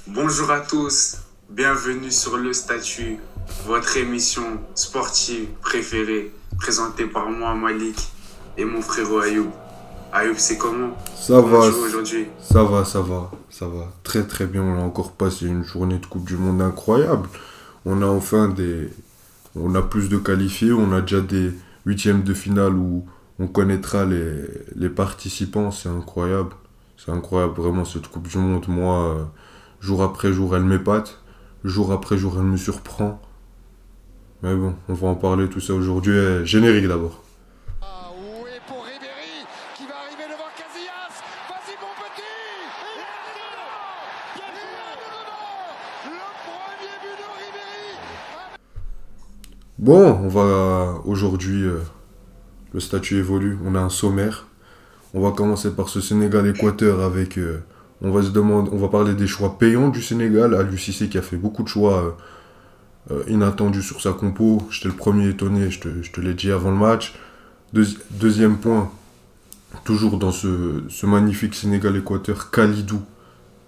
Bonjour à tous, bienvenue sur Le Statut, votre émission sportive préférée, présentée par moi, Malik, et mon frérot Ayoub. Ayoub, c'est comment? Ça Comment va, tu vas aujourd'hui? ça va. Très très bien, on a encore passé une journée de Coupe du Monde incroyable. On a enfin des... On a plus de qualifiés, on a déjà des huitièmes de finale où on connaîtra les participants, c'est incroyable. C'est incroyable vraiment cette Coupe du Monde. Moi, jour après jour, elle m'épate. Jour après jour, elle me surprend. Mais bon, on va en parler tout ça aujourd'hui. Générique d'abord. Ah oui, pour Ribéry qui va arriver devant Casillas. Vas-y mon petit. Et le premier but de Ribéry. Bon, on va aujourd'hui, le statut évolue. On a un sommaire. On va commencer par ce Sénégal-Équateur avec. On va parler des choix payants du Sénégal. Aliou Cissé qui a fait beaucoup de choix inattendus sur sa compo. J'étais le premier étonné, je te l'ai dit avant le match. Deuxième point, toujours dans ce magnifique Sénégal-Équateur, Kalidou,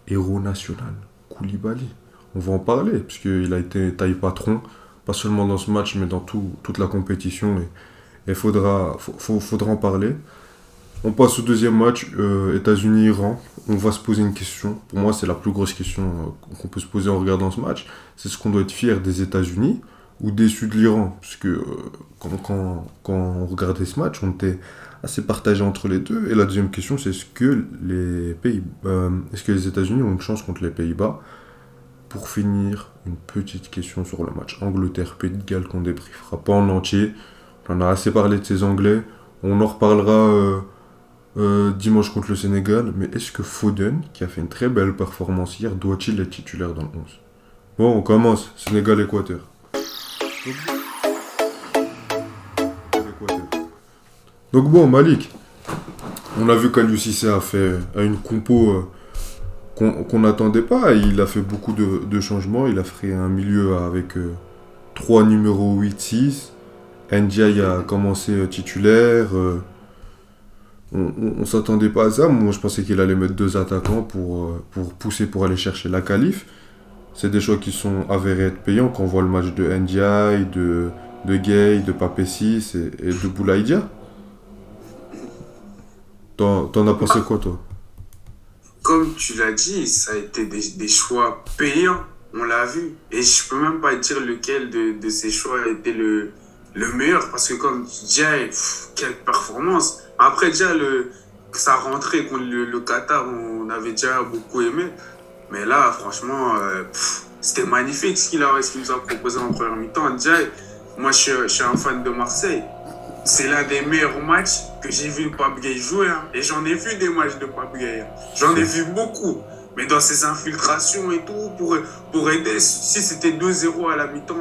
héros national, Koulibaly. On va en parler, puisqu'il a été taille patron, pas seulement dans ce match, mais dans toute la compétition. Et il faudra en parler. On passe au deuxième match, États-Unis-Iran. On va se poser une question. Pour moi, c'est la plus grosse question qu'on peut se poser en regardant ce match. C'est ce qu'on doit être fier des États-Unis ou déçu de l'Iran. Parce que quand on regardait ce match, on était assez partagé entre les deux. Et la deuxième question, c'est est-ce que les États-Unis ont une chance contre les Pays-Bas? Pour finir, une petite question sur le match Angleterre-Pays de Galles qu'on débriefera pas en entier. On a assez parlé de ces Anglais. On en reparlera dimanche contre le Sénégal, mais est-ce que Foden, qui a fait une très belle performance hier, doit-il être titulaire dans le 11? Bon, on commence. Sénégal-Équateur. Donc bon, Malik, on a vu qu'Aliou Cissé a une compo qu'on n'attendait pas. Il a fait beaucoup de changements. Il a fait un milieu avec trois numéros 8-6. Ndiaye a commencé titulaire. On s'attendait pas à ça. Moi, je pensais qu'il allait mettre deux attaquants pour pousser, pour aller chercher la qualif. C'est des choix qui sont avérés être payants quand on voit le match de Ndiaye, de Gay, de Papessis et de Boulaïdia. T'en as pensé Bah, quoi, toi? comme tu l'as dit, ça a été des choix payants, on l'a vu. Et je peux même pas dire lequel de ces choix a été le meilleur, parce que comme déjà, quelle performance. Après, déjà, sa rentrée contre le Qatar, on avait déjà beaucoup aimé. Mais là, franchement, c'était magnifique ce qu'il nous a proposé en première mi-temps. Déjà, moi, je suis un fan de Marseille. C'est l'un des meilleurs matchs que j'ai vu Pape Gueye jouer, hein. Et j'en ai vu des matchs de Pape Gueye, hein. J'en ai C'est vu beaucoup. Mais dans ses infiltrations et tout, pour aider, si c'était 2-0 à la mi-temps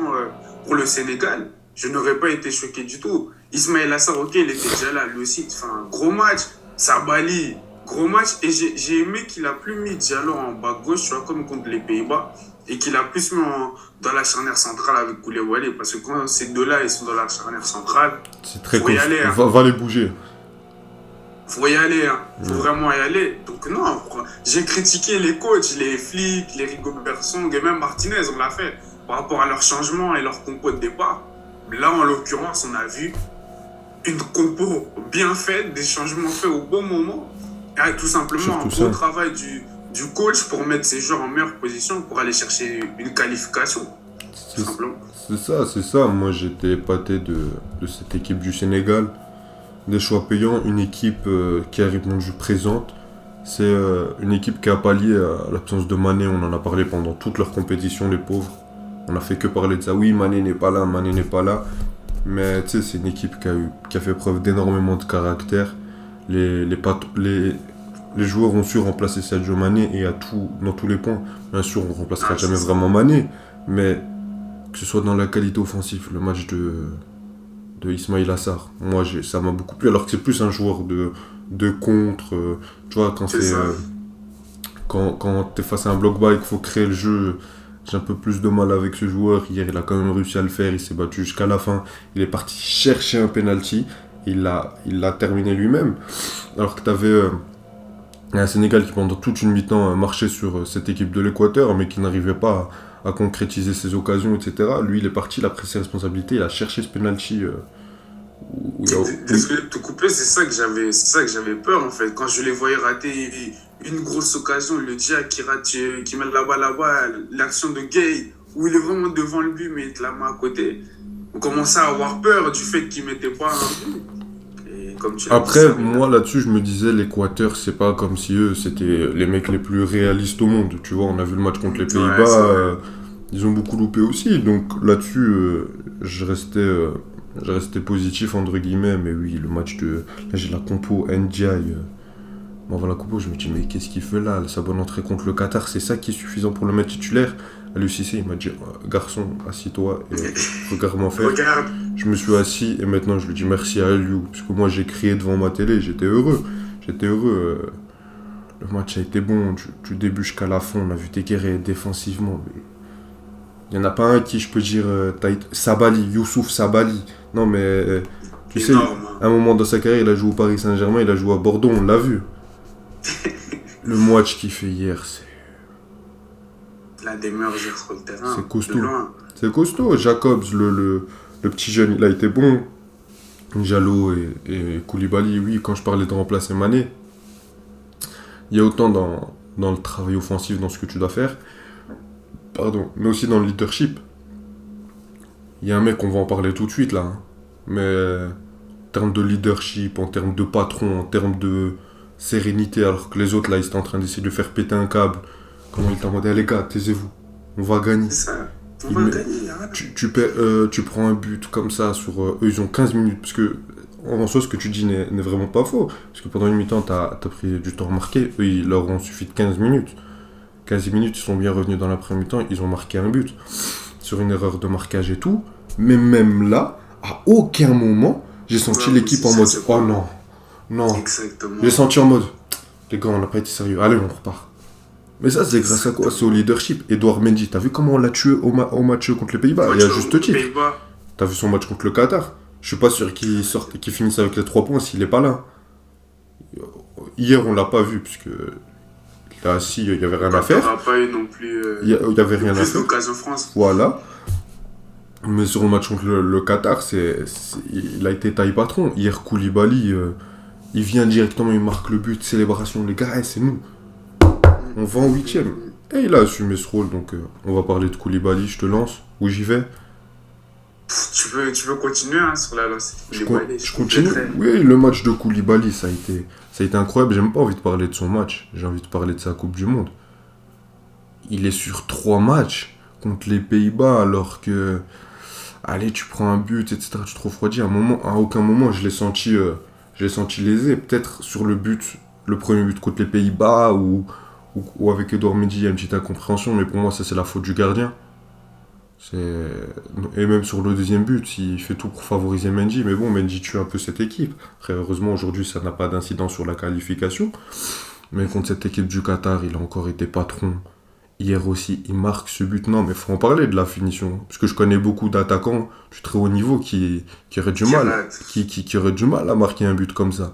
pour le Sénégal, je n'aurais pas été choqué du tout. Ismaël Assar, ok, il était déjà là, lui aussi, enfin, gros match. Sabali, gros match. Et j'ai aimé qu'il a plus mis Diallo en bas gauche, tu vois, comme contre les Pays-Bas. Et qu'il a plus mis dans la charnière centrale avec Koulibaly. Parce que quand ces deux-là, ils sont dans la charnière centrale, c'est très faut y costaud. aller, hein. Va les bouger. Faut y aller, hein. Faut Mm. vraiment y aller. Donc non, j'ai critiqué les coachs, les flics, les Rigobert Song et même Martinez, on l'a fait par rapport à leur changement et leur compo de départ. Là, en l'occurrence, on a vu une compo bien faite, des changements faits au bon moment. Et tout simplement un Surtout bon ça. travail du coach pour mettre ses joueurs en meilleure position pour aller chercher une qualification, tout C'est simplement. c'est ça. Moi, j'étais épaté de cette équipe du Sénégal. Des choix payants, une équipe qui a répondu présente. C'est une équipe qui a pallié à l'absence de Mané. On en a parlé pendant toute leur compétition, les pauvres. On a fait que parler de ça. Oui, Mané n'est pas là, Mané n'est pas là. Mais tu sais, c'est une équipe qui a fait preuve d'énormément de caractère. Les joueurs ont su remplacer Sadio Mané et dans tous les points. Bien sûr, on ne remplacera Ah, c'est jamais ça. vraiment Mané. Mais que ce soit dans la qualité offensive, le match de Ismail Assar. Moi, ça m'a beaucoup plu, alors que c'est plus un joueur de contre. Tu vois, C'est ça. quand t'es face à un bloc bas et qu'il faut créer le jeu, j'ai un peu plus de mal avec ce joueur. Hier, il a quand même réussi à le faire, il s'est battu jusqu'à la fin. Il est parti chercher un penalty, il l'a terminé lui-même. Alors que t'avais Il y a un Sénégal qui pendant toute une mi-temps marchait sur cette équipe de l'Équateur, mais qui n'arrivait pas à concrétiser ses occasions, etc. Lui, il est parti, il a pris ses responsabilités, il a cherché ce penalty où il y a... Désolé de te couper, c'est ça que j'avais peur en fait. Quand je les voyais rater une grosse occasion, le Dia qui rate, qui met là-bas, l'action de Gay, où il est vraiment devant le but, mais il te la main à côté. On commençait à avoir peur du fait qu'il ne mettait pas un but. Et comme tu l'as dit, Après, ça, moi là-dessus, je me disais, l'Équateur, c'est pas comme si eux, c'était les mecs les plus réalistes au monde. Tu vois, on a vu le match contre les Pays-Bas, ouais, c'est vrai. ils ont beaucoup loupé aussi. Donc là-dessus, je restais positif, entre guillemets. Mais oui, le match de. Là, j'ai la compo NDI. Bon, la compo, je me dis, mais qu'est-ce qu'il fait là? Sa bonne entrée contre le Qatar, c'est ça qui est suffisant pour le mettre titulaire. À l'UCC, il m'a dit, garçon, assis-toi et regarde-moi faire. Regarde, Je me suis assis et maintenant je lui dis merci à Eliou. Parce que moi j'ai crié devant ma télé, j'étais heureux. J'étais heureux. Le match a été bon, du début jusqu'à la fin. On a vu Tekere défensivement. Mais il n'y en a pas un qui, je peux dire, Sabali, Youssouf Sabali. Non mais, tu sais, énorme. à un moment dans sa carrière, il a joué au Paris Saint-Germain, il a joué à Bordeaux, on l'a vu. Le match qu'il fait hier, L'un des meilleurs joueurs sur le terrain. c'est costaud. De loin. C'est costaud. Jacobs, le petit jeune, il a été bon. Diallo et Koulibaly, oui, quand je parlais de remplacer Mané, il y a autant dans le travail offensif, dans ce que tu dois faire, pardon, mais aussi dans le leadership. Il y a un mec, on va en parler tout de suite là, hein. Mais en termes de leadership, en termes de patron, en termes de sérénité, alors que les autres là, ils étaient en train d'essayer de faire péter un câble. Comment il t'a demandé, les gars, taisez-vous, on va gagner. C'est ça. On Il va met- gagner. Arrête. tu prends un but comme ça sur eux, ils ont 15 minutes. Parce que, en soi, ce que tu dis n'est vraiment pas faux. Parce que pendant une mi-temps, t'as pris du temps marqué. Eux, il leur ont suffi de 15 minutes. 15 minutes, ils sont bien revenus dans la première mi-temps. Ils ont marqué un but. Sur une erreur de marquage et tout. Mais même là, à aucun moment, j'ai senti Ouais, l'équipe aussi, en ça, mode c'est oh pas- non, non. Exactement. J'ai senti en mode les gars, on n'a pas été sérieux. Allez, on repart. Mais ça, c'est grâce à quoi? C'est au leadership. Edouard Mendy, t'as vu comment on l'a tué au match contre les Pays-Bas? Et à juste titre. Pays-Bas, T'as vu son match contre le Qatar? Je suis pas sûr qu'il finisse avec les 3 points s'il est pas là. Hier, on l'a pas vu, puisque il est assis, il y avait rien à on faire. n'aura pas eu non plus Il y avait rien à plus faire. d'occasion France. Voilà. Mais sur le match contre le Qatar, il a été taille patron. Hier, Koulibaly, il vient directement, il marque le but, célébration. Les gars, c'est nous. On va en 8ème. Et il a assumé ce rôle, donc on va parler de Koulibaly, je te lance. Où j'y vais? Tu peux continuer hein, sur la lancée. Je continue. Oui, le match de Koulibaly, ça a été incroyable. J'ai même pas envie de parler de son match. J'ai envie de parler de sa Coupe du Monde. Il est sur 3 matchs contre les Pays-Bas, alors que... Allez, tu prends un but, etc. Tu te refroidis. À aucun moment, je l'ai senti lésé. Peut-être sur le premier but contre les Pays-Bas, ou avec Edouard Mendy, il y a une petite incompréhension. Mais pour moi, ça, c'est la faute du gardien. Et même sur le deuxième but, il fait tout pour favoriser Mendy. Mais bon, Mendy tue un peu cette équipe. Après, heureusement, aujourd'hui, ça n'a pas d'incidence sur la qualification. Mais contre cette équipe du Qatar, il a encore été patron. Hier aussi, il marque ce but. Non, mais il faut en parler de la finition. Parce que je connais beaucoup d'attaquants du très haut niveau qui auraient du mal. Qui auraient du mal à marquer un but comme ça.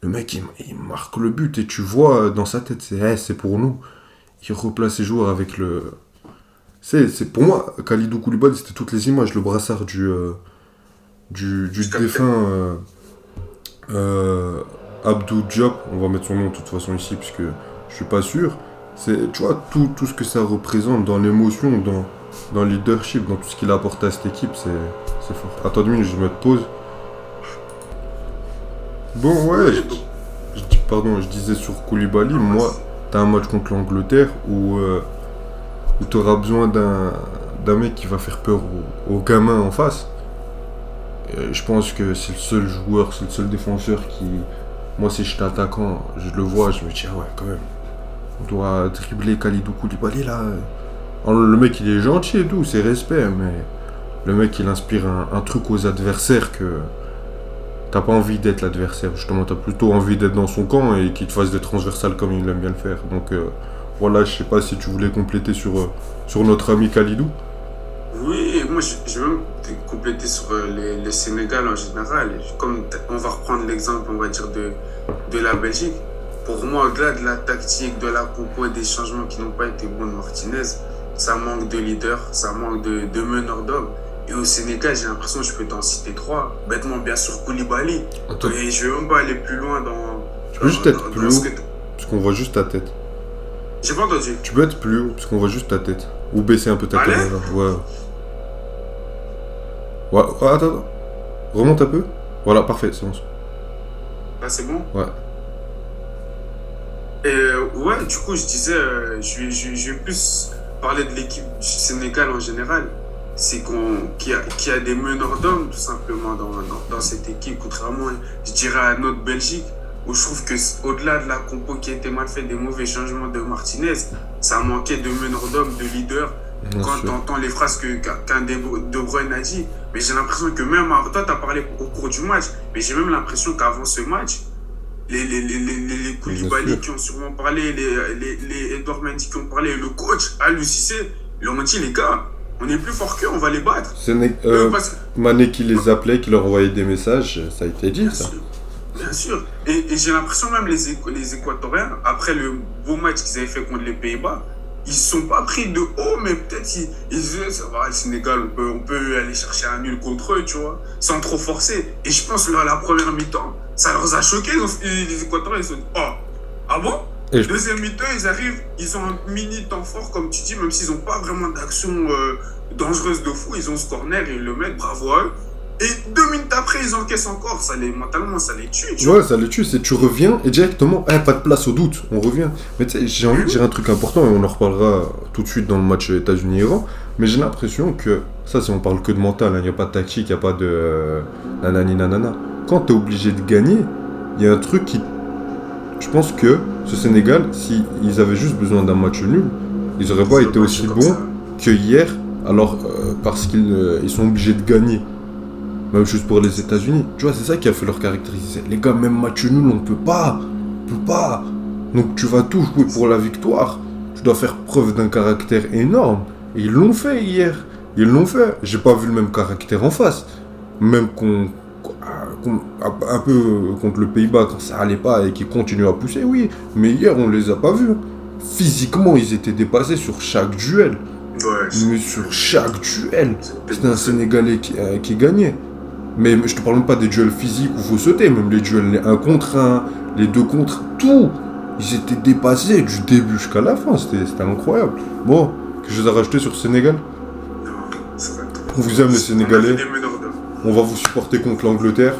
Le mec, il marque le but et tu vois dans sa tête, c'est pour nous. Il replace ses joueurs avec le... C'est pour moi, Kalidou Koulibaly, c'était toutes les images. Le brassard du défunt Abdou Diop. On va mettre son nom de toute façon ici, puisque je suis pas sûr. Tu vois, tout ce que ça représente dans l'émotion, dans le leadership, dans tout ce qu'il a apporté à cette équipe, c'est fort. Attends 2 minutes, je vais mettre pause. Bon, ouais, je disais sur Koulibaly, moi, t'as un match contre l'Angleterre où t'auras besoin d'un mec qui va faire peur aux gamins en face. Et je pense que c'est le seul joueur, c'est le seul défenseur qui... Moi, si j'étais attaquant, je le vois, je me dis, ah ouais, quand même. On doit dribbler Kalidou Koulibaly là. Alors, le mec il est gentil et tout, c'est respect, mais le mec il inspire un truc aux adversaires que t'as pas envie d'être l'adversaire. Justement, t'as plutôt envie d'être dans son camp et qu'il te fasse des transversales comme il aime bien le faire. Donc voilà, je sais pas si tu voulais compléter sur notre ami Kalidou. Oui, moi je vais même compléter sur le Sénégal en général. Comme on va reprendre l'exemple, on va dire, de la Belgique. pour moi, au-delà de la tactique, de la compo et des changements qui n'ont pas été bons de Martinez, ça manque de leader, ça manque de meneur d'homme. Et au Sénégal, j'ai l'impression que je peux t'en citer 3. Bêtement, bien sûr, Koulibaly. Attends. Et je ne vais même pas aller plus loin Tu peux juste être plus haut, parce qu'on voit juste ta tête. J'ai pas entendu. Tu peux être plus haut, parce qu'on voit juste ta tête. Ou baisser un peu ta Allez. caméra. Ouais. Attends. Remonte un peu. Voilà, parfait, c'est bon. Là, c'est bon? Ouais. Et ouais, du coup, je disais, je vais plus parler de l'équipe du Sénégal en général. C'est qu'il y a des meneurs d'hommes, tout simplement, dans cette équipe, contrairement, je dirais, à notre Belgique, où je trouve que au-delà de la compo qui a été mal faite, des mauvais changements de Martinez, ça manquait de meneurs d'hommes, de leaders. Quand tu entends les phrases qu'un De Bruyne a dit, mais j'ai l'impression que même, toi, tu as parlé au cours du match, mais j'ai même l'impression qu'avant ce match, les Koulibaly qui ont sûrement parlé, les Edouard Mendy qui ont parlé, le coach, Aliou Cissé, ils leur ont dit, les gars, on est plus fort qu'eux, on va les battre. Mané qui les appelait, qui leur envoyait des messages, ça a été dit, ça. Bien sûr. Et j'ai l'impression même les Équatoriens, après le beau match qu'ils avaient fait contre les Pays-Bas, ils ne sont pas pris de haut, mais peut-être ils disaient, ça va, le Sénégal, on peut aller chercher un nul contre eux, tu vois, sans trop forcer. Et je pense que là, la première mi-temps, ça leur a choqué, les Équatoriens, ils se sont dit, oh, ah bon? Deuxième mi-temps, ils arrivent, ils ont un mini temps fort, comme tu dis, même s'ils n'ont pas vraiment d'action dangereuse de fou, ils ont ce corner et ils le mettent, bravo à eux. Et 2 minutes après, ils encaissent encore, mentalement, ça les tue. Tu vois. Ça les tue, c'est tu reviens et directement, pas de place au doute, on revient. Mais tu sais, j'ai envie de dire un truc important et on en reparlera tout de suite dans le match États-Unis-Iran. Mais j'ai l'impression que, ça, si on parle que de mental, il n'y a pas de tactique, il n'y a pas de nanani nanana. Quand tu es obligé de gagner, il y a un truc qui. Je pense que ce Sénégal, s'ils avaient juste besoin d'un match nul, ils n'auraient pas été aussi bons que hier, alors parce qu'ils sont obligés de gagner. Même chose pour les États-Unis. Tu vois, c'est ça qui a fait leur caractéristique. Les gars, même match nul, on ne peut pas. Donc tu vas tout jouer pour la victoire. Tu dois faire preuve d'un caractère énorme. Et ils l'ont fait hier. Ils l'ont fait. J'ai pas vu le même caractère en face. Même un peu contre le Pays-Bas quand ça allait pas et qu'ils continuent à pousser, oui. Mais hier, on les a pas vus. Physiquement, ils étaient dépassés sur chaque duel. Ouais, mais sur chaque duel. C'était un Sénégalais qui gagnait. Mais je te parle même pas des duels physiques où il faut sauter, même les duels, les 1 contre 1, les 2 contre, tout. Ils étaient dépassés du début jusqu'à la fin, c'était incroyable. Bon, quelque chose à rajouter sur le Sénégal? Non, ça va être... On vous aime les Sénégalais. On va vous supporter contre l'Angleterre.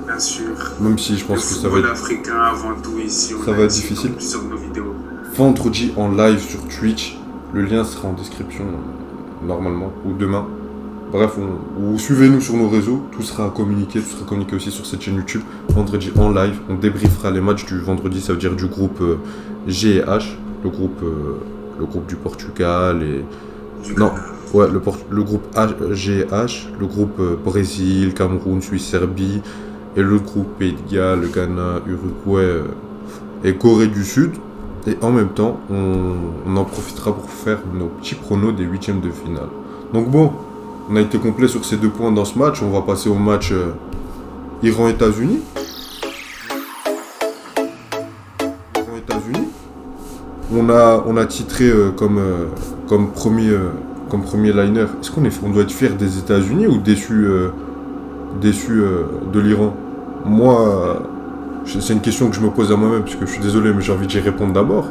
Bien sûr. Même si je pense que ça va être... africain avant tout ici. Ça va être difficile. Sur nos vidéos. Vendredi en live sur Twitch. Le lien sera en description normalement, ou demain. Bref, ou suivez-nous sur nos réseaux, tout sera communiqué aussi sur cette chaîne YouTube. Vendredi en live, on débriefera les matchs du vendredi, ça veut dire du groupe G et H, le groupe du Portugal et... le groupe G et H, le groupe Brésil, Cameroun, Suisse, Serbie, et le groupe Pays de Galles, Ghana, Uruguay et Corée du Sud. Et en même temps, on en profitera pour faire nos petits pronos des 8e de finale. Donc bon, on a été complet sur ces 2 points dans ce match. On va passer au match Iran-États-Unis. On a titré comme premier liner. Est-ce on doit être fier des États-Unis ou déçu de l'Iran? Moi, c'est une question que je me pose à moi-même, parce que je suis désolé, mais j'ai envie d'y répondre d'abord.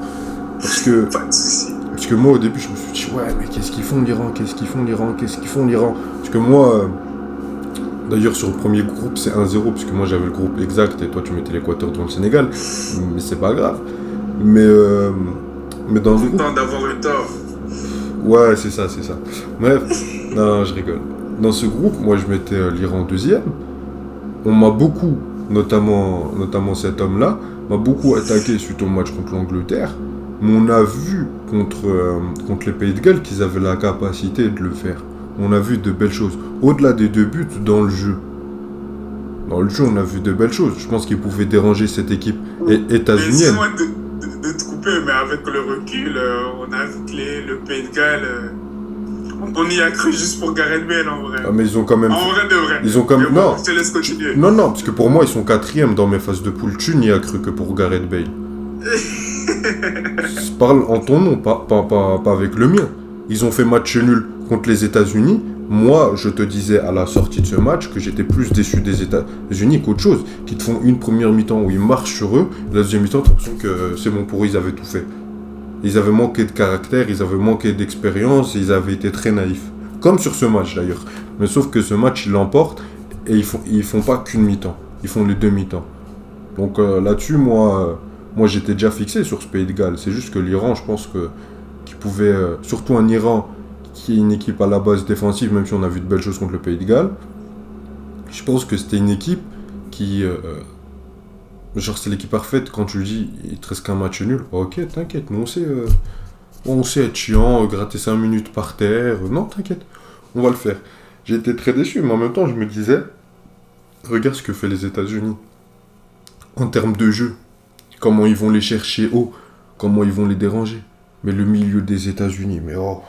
Parce que moi, au début, je me suis dit, ouais, mais qu'est-ce qu'ils font l'Iran? Parce que moi, d'ailleurs, sur le premier groupe, c'est 1-0, parce que moi, j'avais le groupe exact, et toi, tu mettais l'Équateur devant le Sénégal. Mais c'est pas grave. Mais dans le groupe... Content d'avoir eu tort. Ouais, c'est ça. Bref, non, je rigole. Dans ce groupe, moi, je mettais l'Iran 2e. On m'a beaucoup... Notamment cet homme-là, m'a beaucoup attaqué suite au match contre l'Angleterre. Mais on a vu contre les Pays de Galles qu'ils avaient la capacité de le faire. On a vu de belles choses. Au-delà des 2 buts, dans le jeu. Dans le jeu, on a vu de belles choses. Je pense qu'ils pouvaient déranger cette équipe états-unienne. Excuse-moi de te couper, mais avec le recul, on a vu que le Pays de Galles... On y a cru juste pour Gareth Bale en vrai. Ah mais ils ont quand même... En vrai de vrai. Ils ont quand même... Non. Je te laisse continuer. Non, parce que pour moi, ils sont 4e dans mes phases de poule. Tu n'y as cru que pour Gareth Bale. Parle en ton nom, pas avec le mien. Ils ont fait match nul contre les États-Unis. Moi, je te disais à la sortie de ce match que j'étais plus déçu des États-Unis qu'autre chose. Qu'ils te font une première mi-temps où ils marchent sur eux, la deuxième mi-temps, t'as l'impression que c'est bon pour eux, ils avaient tout fait. Ils avaient manqué de caractère, ils avaient manqué d'expérience, ils avaient été très naïfs. Comme sur ce match d'ailleurs. Mais sauf que ce match, ils l'emportent et ils font pas qu'une mi-temps. Ils font les deux mi-temps. Donc là-dessus, moi j'étais déjà fixé sur ce pays de Galles. C'est juste que l'Iran, je pense que qu'ils pouvaient, surtout un Iran qui est une équipe à la base défensive, même si on a vu de belles choses contre le pays de Galles, je pense que c'était une équipe qui, genre c'est l'équipe parfaite quand tu le dis, il te reste qu'un match nul. Ok, t'inquiète, nous on sait être chiant, gratter 5 minutes par terre. Non, t'inquiète, on va le faire. J'ai été très déçu, mais en même temps, je me disais, regarde ce que fait les États-Unis en termes de jeu. Comment ils vont les chercher haut, comment ils vont les déranger. Mais le milieu des États-Unis, mais oh.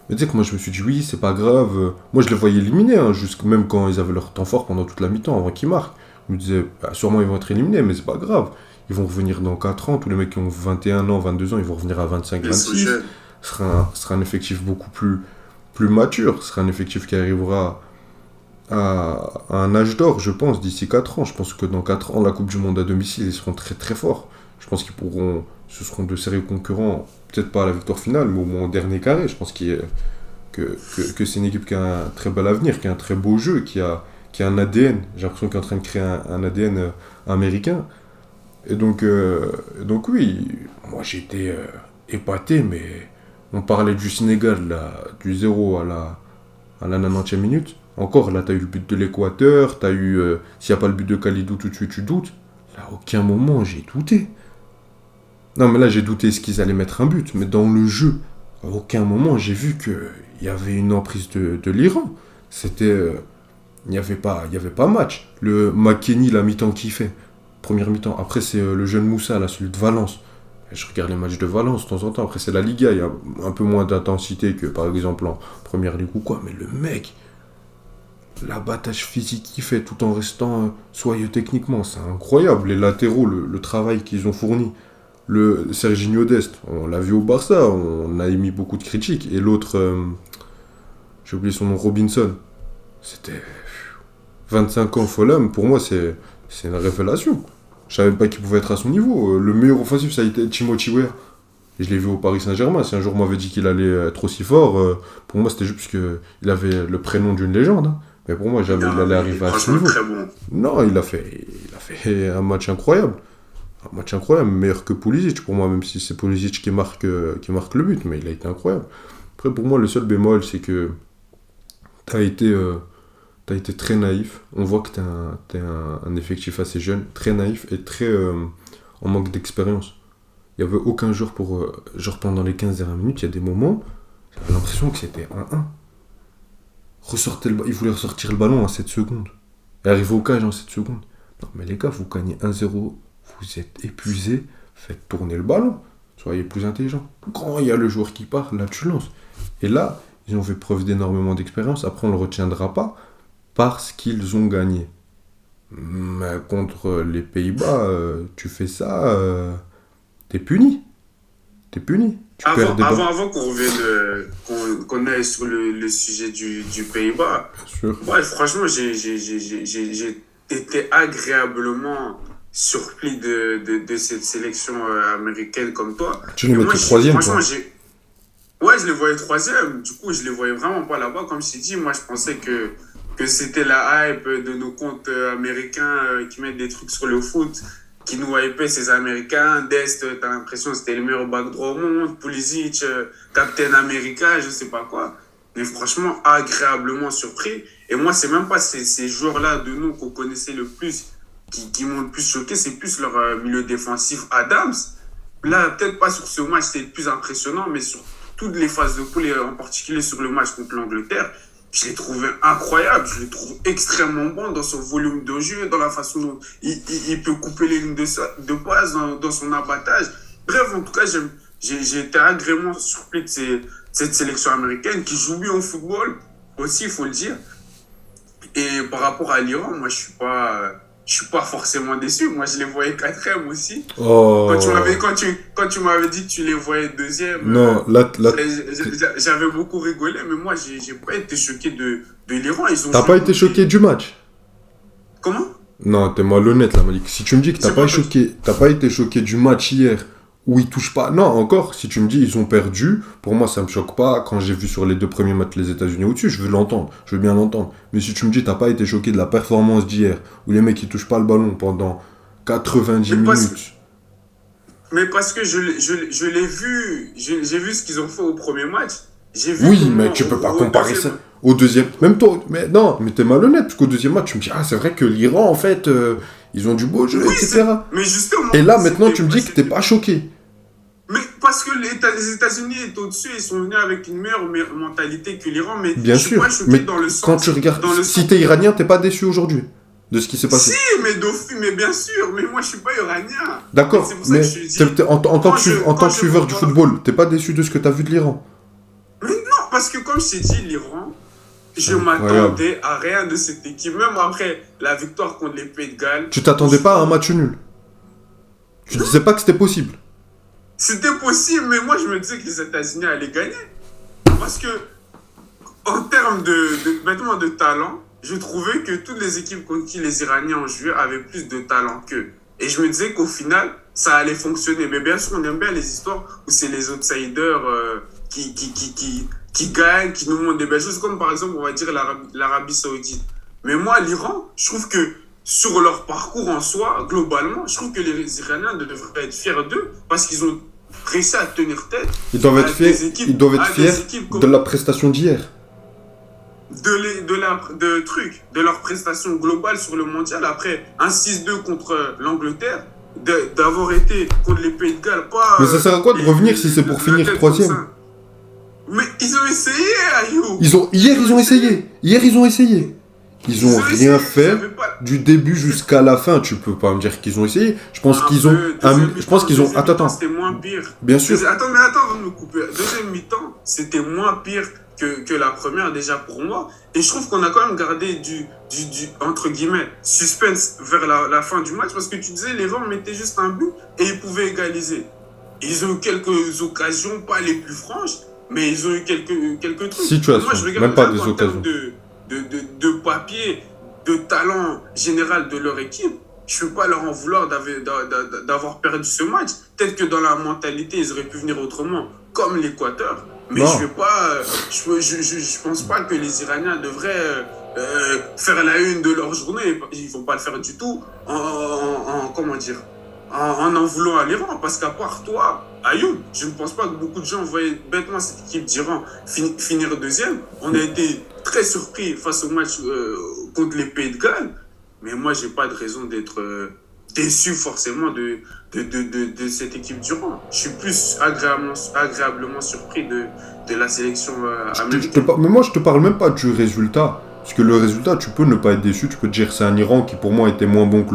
Mais tu sais que moi je me suis dit, oui, c'est pas grave. Moi je les voyais éliminés, hein, même quand ils avaient leur temps fort pendant toute la mi-temps, avant qu'ils marquent. Je me disais, bah, sûrement ils vont être éliminés, mais c'est pas grave. Ils vont revenir dans 4 ans. Tous les mecs qui ont 21 ans, 22 ans, ils vont revenir à 25, Ils sont 26. jeunes. Ce sera un effectif beaucoup plus mature. Ce sera un effectif qui arrivera à un âge d'or, je pense, d'ici 4 ans. Je pense que dans 4 ans, la Coupe du Monde à domicile, ils seront très très forts. Je pense ce seront de sérieux concurrents, peut-être pas à la victoire finale, mais au moins au dernier carré. Je pense que c'est une équipe qui a un très bel avenir, qui a un très beau jeu, qui a un ADN. J'ai l'impression qu'elle est en train de créer un ADN américain. Et donc oui, moi j'ai été épaté, mais on parlait du Sénégal, là, du 0 à la 90e minute. Encore, là, t'as eu le but de l'Équateur, t'as eu... s'il n'y a pas le but de Khalidou, tout de suite, tu doutes. Là, à aucun moment, j'ai douté. Non, mais là, j'ai douté est-ce qu'ils allaient mettre un but. Mais dans le jeu, à aucun moment, j'ai vu qu'il y avait une emprise de l'Iran. C'était... il y avait pas match. Le McKennie, la mi-temps qu'il fait. Première mi-temps. Après, c'est le jeune Moussa, là, celui de Valence. Je regarde les matchs de Valence de temps en temps. Après, c'est la Liga. Il y a un peu moins d'intensité que, par exemple, en Première Ligue ou quoi. Mais le mec... L'abattage physique qu'il fait tout en restant soyeux techniquement, c'est incroyable. Les latéraux, le travail qu'ils ont fourni. Le Serginho Dest, on l'a vu au Barça, on a émis beaucoup de critiques. Et l'autre, j'ai oublié son nom, Robinson. C'était 25 ans Fulham, pour moi c'est une révélation. Je savais pas qu'il pouvait être à son niveau. Le meilleur offensif, ça a été Timothy Weah. Et je l'ai vu au Paris Saint-Germain. Si un jour on m'avait dit qu'il allait être aussi fort, pour moi c'était juste parce qu'il avait le prénom d'une légende. Hein. Mais pour moi, jamais il allait arriver à ce niveau. Très bon. Non, il a fait un match incroyable. Un match incroyable, meilleur que Pulisic pour moi, même si c'est Pulisic qui marque le but, mais il a été incroyable. Après, pour moi, le seul bémol, c'est que t'as été très naïf. On voit que t'es un effectif assez jeune, très naïf et très en manque d'expérience. Il n'y avait aucun joueur pour... genre pendant les 15 dernières minutes, il y a des moments, j'avais l'impression que c'était 1-1. Il voulait ressortir le ballon en 7 secondes. Et arriver au cage en 7 secondes. Non, mais les gars, vous gagnez 1-0, vous êtes épuisés, faites tourner le ballon. Soyez plus intelligents. Quand il y a le joueur qui part, là, tu lances. Et là, ils ont fait preuve d'énormément d'expérience. Après, on ne le retiendra pas parce qu'ils ont gagné. Mais contre les Pays-Bas, tu fais ça, t'es puni. T'es puni. Avant qu'on revienne, qu'on aille sur le sujet du Pays-Bas, Bien sûr. ouais, franchement, j'ai été agréablement surpris de cette sélection américaine comme toi. Tu les mettais troisième, franchement, toi. ouais, je les voyais troisième. Du coup, je les voyais vraiment pas là-bas. Comme je t'ai dit, moi, je pensais que c'était la hype de nos comptes américains qui mettent des trucs sur le foot, qui nous hypaient ces Américains. Dest, t'as l'impression que c'était le meilleur back droit au monde. Pulisic, Captain America, je sais pas quoi. Mais franchement, agréablement surpris. Et moi, c'est même pas ces joueurs-là de nous qu'on connaissait le plus qui m'ont le plus choqué, c'est plus leur milieu défensif Adams. Là, peut-être pas sur ce match, c'était le plus impressionnant, mais sur toutes les phases de poule, et en particulier sur le match contre l'Angleterre, je l'ai trouvé incroyable, je le trouve extrêmement bon dans son volume de jeu, dans la façon dont il peut couper les lignes de passe, dans son abattage. Bref, en tout cas, j'ai été agréablement surpris de cette sélection américaine qui joue bien au football, aussi, il faut le dire. Et par rapport à l'Iran, moi, je je suis pas forcément déçu. Moi, je les voyais quatrième aussi. Oh. Quand tu m'avais dit que tu les voyais deuxième, Non, là, j'avais beaucoup rigolé, mais moi, j'ai pas été choqué de l'Iran. T'as pas été choqué du match? Comment? Non, t'es malhonnête là, Malik. Si tu me dis que t'as pas été choqué du match hier, où ils touchent pas. Non, encore, si tu me dis ils ont perdu, pour moi ça me choque pas. Quand j'ai vu sur les 2 premiers matchs les États-Unis au-dessus, je veux l'entendre, je veux bien l'entendre. Mais si tu me dis t'as pas été choqué de la performance d'hier, où les mecs ils touchent pas le ballon pendant 90 minutes. Mais parce que je l'ai vu, j'ai vu ce qu'ils ont fait au premier match. Oui, mais tu peux pas comparer ça au deuxième. Même toi, mais non, mais t'es malhonnête, parce qu'au deuxième match, tu me dis, ah, c'est vrai que l'Iran, en fait, ils ont du beau jeu, oui, etc. Mais justement. Et là, maintenant, tu me dis que t'es pas choqué. Mais parce que les États-Unis étaient au-dessus, ils sont venus avec une meilleure mentalité que l'Iran, mais bien je suis sûr, pas choqué mais dans le sens. Quand tu regardes, si t'es iranien, t'es pas déçu aujourd'hui de ce qui s'est passé. Si, mais bien sûr, mais moi je suis pas iranien. D'accord, mais en tant que suiveur du football, t'es pas déçu de ce que t'as vu de l'Iran? Mais non, parce que comme je t'ai dit, l'Iran, je m'attendais à rien de cette équipe, même après la victoire contre les Pays de Galles. Tu t'attendais pas à un match nul? Tu disais pas que c'était possible? C'était possible, mais moi je me disais que les États-Unis allaient gagner. Parce que, en termes de talent, je trouvais que toutes les équipes contre qui les Iraniens ont joué avaient plus de talent qu'eux. Et je me disais qu'au final, ça allait fonctionner. Mais bien sûr, on aime bien les histoires où c'est les outsiders qui gagnent, qui nous montrent des belles choses, comme par exemple, on va dire l'Arabie Saoudite. Mais moi, l'Iran, je trouve que sur leur parcours en soi, globalement, je trouve que les Iraniens devraient être fiers d'eux parce qu'ils ont réussi à tenir tête. Ils doivent être fiers de la prestation d'hier. De leur prestation globale sur le mondial. Après un 6-2 contre l'Angleterre, d'avoir été contre les Pays de Galles. Mais ça sert à quoi de revenir si c'est pour finir 3e? Mais ils ont essayé, Ayou. Hier, ils ont essayé. Ils ont rien fait du début jusqu'à la fin. Tu peux pas me dire qu'ils ont essayé. Je pense qu'ils ont. Attends. C'était moins pire. Bien sûr. Attends, avant de me couper. Deuxième mi-temps, c'était moins pire que la première déjà pour moi. Et je trouve qu'on a quand même gardé du entre guillemets, suspense vers la fin du match parce que tu disais, les Rams mettaient juste un but et ils pouvaient égaliser. Ils ont eu quelques occasions, pas les plus franches, mais ils ont eu quelques trucs. Situations, moi, je regarde même pas des occasions. De papier, de talent général de leur équipe, je ne peux pas leur en vouloir d'avoir perdu ce match. Peut-être que dans la mentalité, ils auraient pu venir autrement, comme l'Équateur. Mais je pense pas que les Iraniens devraient faire la une de leur journée. Ils ne vont pas le faire du tout en voulant à l'Iran. Parce qu'à part toi, Ayoub, je ne pense pas que beaucoup de gens voyaient bêtement cette équipe d'Iran finir deuxième. On a été très surpris face au match contre les Pays de Galles. Mais moi, je n'ai pas de raison d'être déçu forcément de cette équipe d'Iran. Je suis plus agréablement surpris de la sélection américaine. Mais moi, je te parle même pas du résultat. Parce que le résultat, tu peux ne pas être déçu. Tu peux te dire c'est un Iran qui, pour moi, était moins bon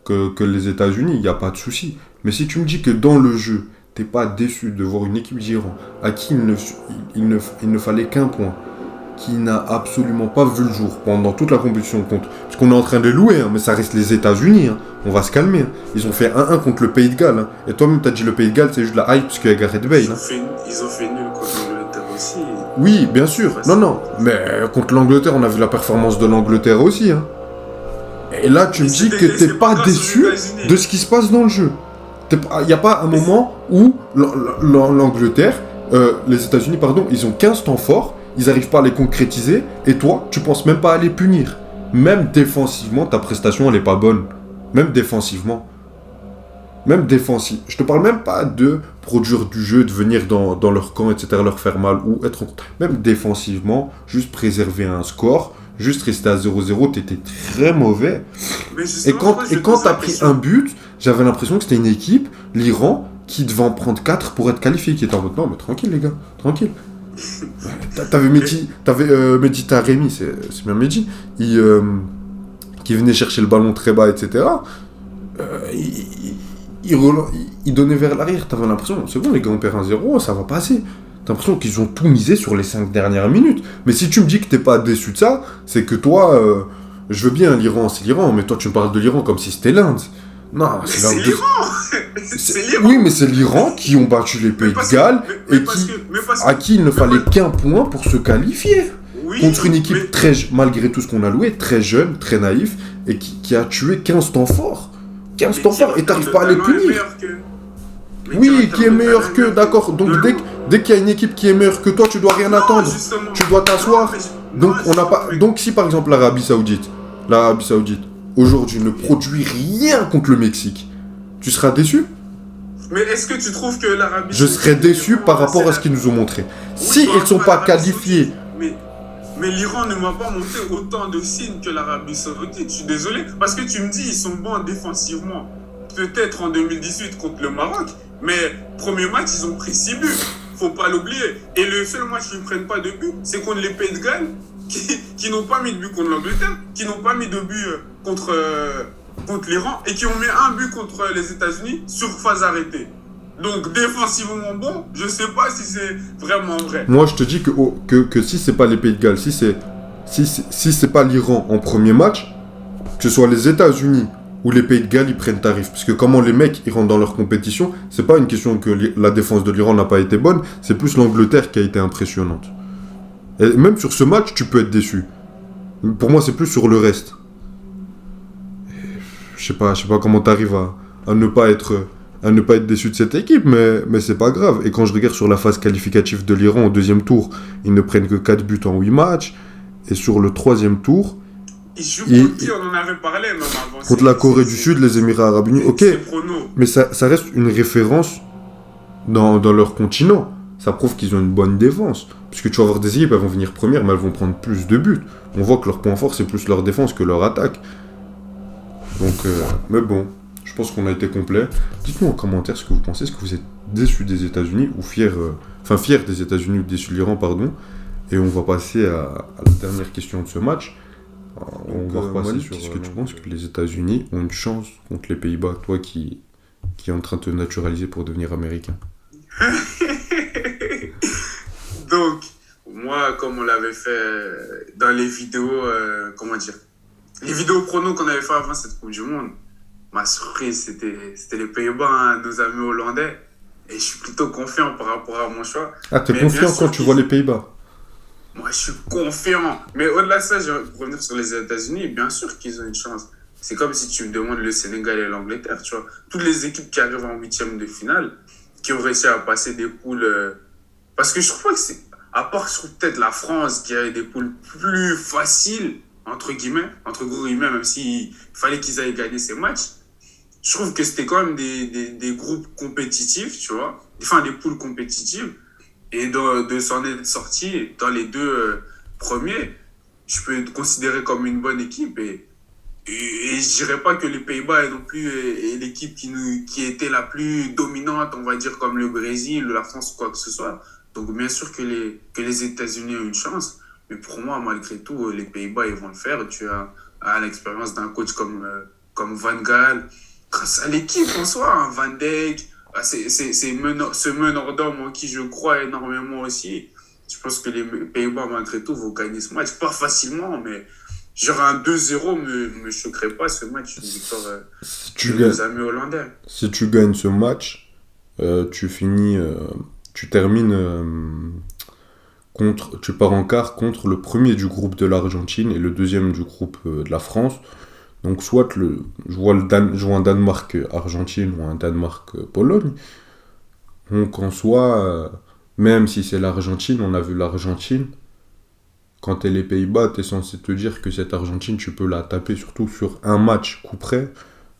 que les États-Unis. Il n'y a pas de souci. Mais si tu me dis que dans le jeu, tu n'es pas déçu de voir une équipe d'Iran à qui il ne fallait qu'un point, qui n'a absolument pas vu le jour pendant toute la compétition contre. Parce qu'on est en train de louer, hein, mais ça reste les États-Unis. Hein. On va se calmer. Hein. Ils ont fait 1-1 contre le Pays de Galles. Hein. Et toi-même, t'as dit le Pays de Galles, c'est juste la hype parce qu'il y a Gareth Bale. Ils ont fait nul contre l'Angleterre aussi. Oui, bien sûr. Non. Mais contre l'Angleterre, on a vu la performance de l'Angleterre aussi. Hein. Et là, tu me dis que t'es pas déçu de ce qui se passe dans le jeu. Il n'y a pas un moment où l'Angleterre, les États-Unis, pardon, ils ont 15 temps forts. Ils n'arrivent pas à les concrétiser, et toi, tu penses même pas à les punir. Même défensivement, ta prestation, elle est pas bonne. Même défensivement. Je te parle même pas de produire du jeu, de venir dans leur camp, etc., leur faire mal, ou être... Même défensivement, juste préserver un score, juste rester à 0-0, t'étais très mauvais. Et quand t'as pris un but, j'avais l'impression que c'était une équipe, l'Iran, qui devait en prendre 4 pour être qualifié, qui était en mode, non, mais tranquille les gars, tranquille. T'avais Mehdi Taremi, c'est bien Mehdi, qui venait chercher le ballon très bas, etc. Il donnait vers l'arrière, t'avais l'impression, c'est bon les gars, on perd 1-0, ça va passer. T'as l'impression qu'ils ont tout misé sur les 5 dernières minutes. Mais si tu me dis que t'es pas déçu de ça, c'est que toi, Je veux bien l'Iran, c'est l'Iran, mais toi tu me parles de l'Iran comme si c'était l'Inde. Non, Mais c'est c'est l'Inde. l'Iran. C'est l'Iran. Oui, mais c'est l'Iran qui ont battu les Pays de Galles à qui il ne fallait qu'un point pour se qualifier. Oui, Contre une équipe mais- malgré tout ce qu'on a loué, très jeune, très naïf, et qui a tué 15 temps forts. 15 mais temps qui, forts, en et termes t'arrives de pas à les talent, est punir. meilleur que- Mais Oui, en qui termes est de meilleur talent, que, est meilleur d'accord. Donc de dès qu'il y a une équipe qui est meilleure que toi, tu dois rien Non, attendre. justement. Tu dois t'asseoir. Non, mais- Donc non, on n'a pas. justement, Donc si par exemple l'Arabie Saoudite aujourd'hui ne produit rien contre le Mexique, tu seras déçu. Mais est-ce que tu trouves que l'Arabie Je Saoudite serais et déçu l'Iran, par rapport c'est à ce qu'ils nous ont montré. Oui, Si par ils ne sont rapport à pas l'Arabie qualifiés, Saoudite, mais l'Iran ne m'a pas montré autant de signes que l'Arabie Saoudite. Je suis désolé. Parce que tu me dis, ils sont bons défensivement. Peut-être en 2018 contre le Maroc. Mais premier match, ils ont pris 6 buts. Faut pas l'oublier. Et le seul match où ils ne prennent pas de but, c'est contre les Pays de Galles, qui n'ont pas mis de but contre l'Angleterre, qui n'ont pas mis de but contre l'Iran, et qui ont mis un but contre les États-Unis sur phase arrêtée. Donc défensivement bon, je sais pas si c'est vraiment vrai. moi je te dis que si c'est pas les Pays de Galles, si c'est pas l'Iran en premier match, que ce soit les États-Unis ou les Pays de Galles, ils prennent tarif. Parce que comment les mecs ils rentrent dans leur compétition, c'est pas une question que la défense de l'Iran n'a pas été bonne, c'est plus l'Angleterre qui a été impressionnante. Et même sur ce match, tu peux être déçu. Pour moi, c'est plus sur le reste. Je sais pas comment t'arrives à ne pas être déçu de cette équipe, mais c'est pas grave. Et quand je regarde sur la phase qualificative de l'Iran au deuxième tour, ils ne prennent que 4 buts en 8 matchs. Et sur le troisième tour, Ils jouent contre qui, on en avait parlé même avant. contre la Corée du Sud, les Émirats Arabes Unis, ok. C'est prono. Mais ça reste une référence dans leur continent. Ça prouve qu'ils ont une bonne défense. Puisque tu vas avoir des équipes, elles vont venir premières, mais elles vont prendre plus de buts. On voit que leur point fort, c'est plus leur défense que leur attaque. Donc, mais bon, je pense qu'on a été complet. Dites-moi en commentaire ce que vous pensez. Est-ce que vous êtes déçus des États-Unis ou fiers des États-Unis ou déçus de l'Iran, pardon. Et on va passer à la dernière question de ce match. On va repasser sur est-ce que tu penses que les États-Unis ont une chance contre les Pays-Bas, toi qui est en train de te naturaliser pour devenir américain? Donc, moi, comme on l'avait fait dans les vidéos, les vidéos pronos qu'on avait fait avant cette Coupe du Monde, ma surprise, c'était les Pays-Bas, hein, nos amis hollandais. Et je suis plutôt confiant par rapport à mon choix. Ah, t'es Mais confiant bien sûr quand tu vois les Pays-Bas? Moi, je suis confiant. Mais au-delà de ça, pour revenir sur les États-Unis, bien sûr qu'ils ont une chance. C'est comme si tu me demandes le Sénégal et l'Angleterre, tu vois. Toutes les équipes qui arrivent en huitième de finale, qui ont réussi à passer des poules... Parce que je trouve pas que c'est... À part sur peut-être la France, qui avait des poules plus faciles, entre gros guillemets, même s'il fallait qu'ils aillent gagner ces matchs, je trouve que c'était quand même des groupes compétitifs, tu vois. Enfin, des poules compétitives. Et de s'en être sorti dans les deux premiers, je peux être considéré comme une bonne équipe. Et je dirais pas que les Pays-Bas non plus est l'équipe qui était la plus dominante, on va dire, comme le Brésil, la France ou quoi que ce soit. Donc bien sûr que les États-Unis ont une chance. Mais pour moi, malgré tout, les Pays-Bas, ils vont le faire. Tu as l'expérience d'un coach comme Van Gaal. Grâce à l'équipe en soi, hein, Van Dijk... ce meneur d'homme en qui je crois énormément aussi. Je pense que les Pays-Bas, malgré tout, vont gagner ce match. Pas facilement, mais genre un 2-0 me choquerait pas ce match. Une victoire de nos amis hollandais. Si tu gagnes ce match, tu termines tu pars en quart contre le premier du groupe de l'Argentine et le deuxième du groupe de la France. Donc soit je vois un Danemark-Argentine ou un Danemark-Pologne. Donc en soi, même si c'est l'Argentine, on a vu l'Argentine. Quand t'es les Pays-Bas, t'es censé te dire que cette Argentine, tu peux la taper surtout sur un match coup près.